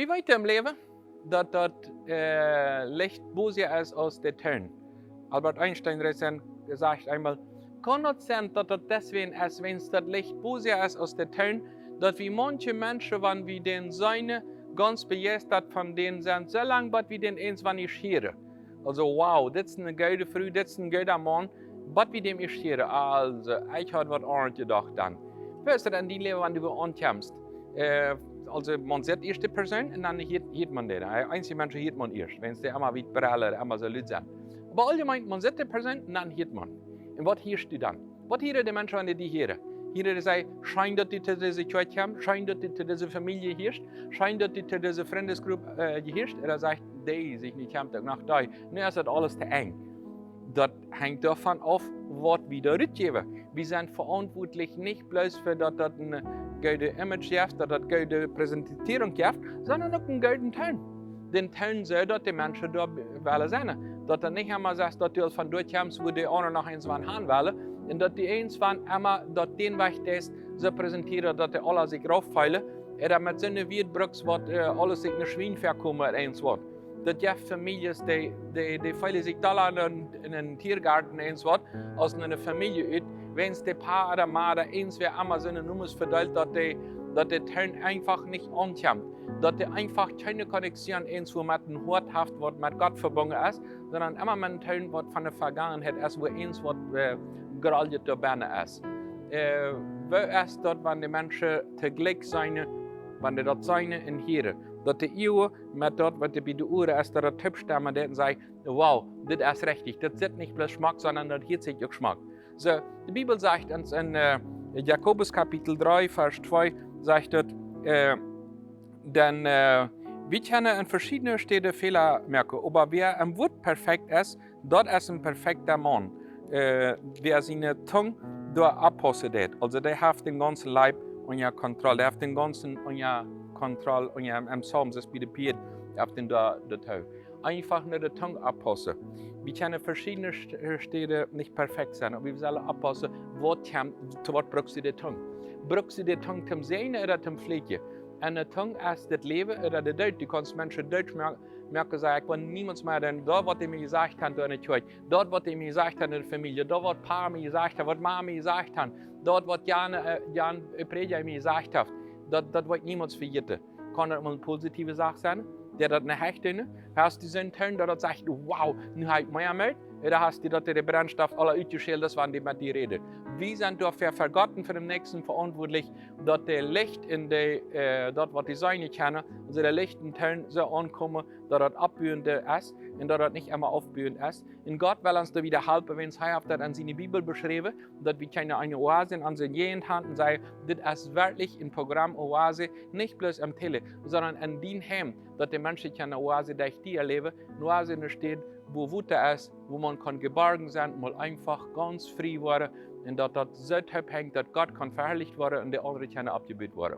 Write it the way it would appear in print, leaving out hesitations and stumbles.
Wie weit im Leben, dass das Licht böser ist als der Ton. Albert Einstein hat gesagt einmal, kann es sein, dass das deswegen ist, wenn das Licht böser ist als der Ton, dass wie manche Menschen, wenn wir den seine ganz begeistert von denen sind, so lange, bis wir den eins, wenn ich höre. Also wow, das ist eine gute Früh, das ist ein guter Mann, bis wir dem ich höre. Also, ich habe was anderes gedacht dann. Weißt du dann die Leben, wenn du ankommst? Also man sieht erst die Person und dann hört man den. Einige Menschen hört man erst, wenn es immer wie Brille, immer so Leute sind. Aber allgemein, man sieht die Person und dann hört man. Und was hörst du dann? Was hören die Menschen, wenn die hören? Hören die sagen, scheint, dass die zu dieser Kirche haben, scheint, dass die zu dieser Familie hörst, scheint, dass die zu dieser Freundesgruppe gehörst, oder sagt, die sich nicht haben, nach da. Ne, ist das alles zu eng. Das hängt davon ab, was wir da geben. Wir sind verantwortlich nicht bloß für, dass das eine gute Image gibt, dass das eine gute Präsentierung gibt, sondern auch einen guten Ton. Den Ton soll, dass die Menschen da wollen sein. Dass du nicht einmal sagst, dass du von dort kommst, wo die anderen noch eins haben wollen, und dass die eins immer, dass den Weg das so präsentieren, dass die alle sich rauffallen, oder mit so einer Wirtbrücks, was alles sich in ein Schwein verkommen, eins wird. Das gibt Familien, die fallen sich da in einen Tiergarten eins wird, aus einer Familie, wenn es die Paar oder Mutter eins wäre, immer so eine Nummer verteilt, dass der Ton einfach nicht ankommt. Dass der einfach keine Konnexion eins, wo mit dem Hort haft, was mit Gott verbunden ist, sondern immer mit einem Ton, was von der Vergangenheit ist, wo eins, was gerade dabei ist. Wo ist dort, wenn die Menschen zugleich sein, wenn die dort sein und hören? Dass die Ehe mit dort, was die bei der Uhr ist, der Typ stammen, der sagt, wow, das ist richtig, das ist nicht bloß Geschmack, sondern das hat sich auch Geschmack. So, die Bibel sagt uns in Jakobus Kapitel 3, Vers 2, sagt dort, denn wir können in verschiedenen Städten Fehler merken, aber wer im Wort perfekt ist, dort ist ein perfekter Mann. Wer seine Zunge dort abpostet, also der hat den ganzen Leib unter Kontrolle, der hat den ganzen unter Kontrolle, und im Psalm, das bei der Piet, auf den da Tau. Einfach nur die Tongue abpassen. Wir können verschiedene Städte nicht perfekt sein, aber wir sollen abpassen, zu was brauchst du die Tongue? Brauchst du die Tongue zum Sehen oder zum Pflegen? Und die Tongue ist das Leben oder der Deutsch. Du kannst Menschen Deutsch merken, sagen, wenn niemand mehr denn dort, was mir gesagt hat, in der Kirche, dort, was mir gesagt hat in der Familie, dort, was Paar mir gesagt hat, was Mama mir gesagt hat, dort, was Jan Prediger mir gesagt hat. Das wird niemand vergessen. Kann das eine positive Sache sein? Der das nicht hecht dünne? Hast du so einen Ton, der sagt, wow, nun habe ich mehr mit? Oder hast du dort den Brennstoff alle ausgeschält, das waren die mit dir reden? Wir sind dafür für Gott und für den Nächsten verantwortlich, dass der Licht in dort, was die Seine kennen, also der Licht in Ton so ankommen, dass das abbühend ist und dass das nicht immer aufbühend ist. Und Gott will uns da wieder helfen, wenn es hat das an seine Bibel beschrieben, dass wir keine eine Oase an seinen jeden Hand und sagen, das ist wirklich ein Programm Oase, nicht bloß am Tele, sondern an den Heim, dass die Menschen keine Oase durch die erleben, eine Oase steht, wo Wutte ist, wo man kann geborgen sein, mal einfach ganz frei werden und dass das so hängt, dass Gott kann verherrlicht werden und die anderen können abgebildet werden.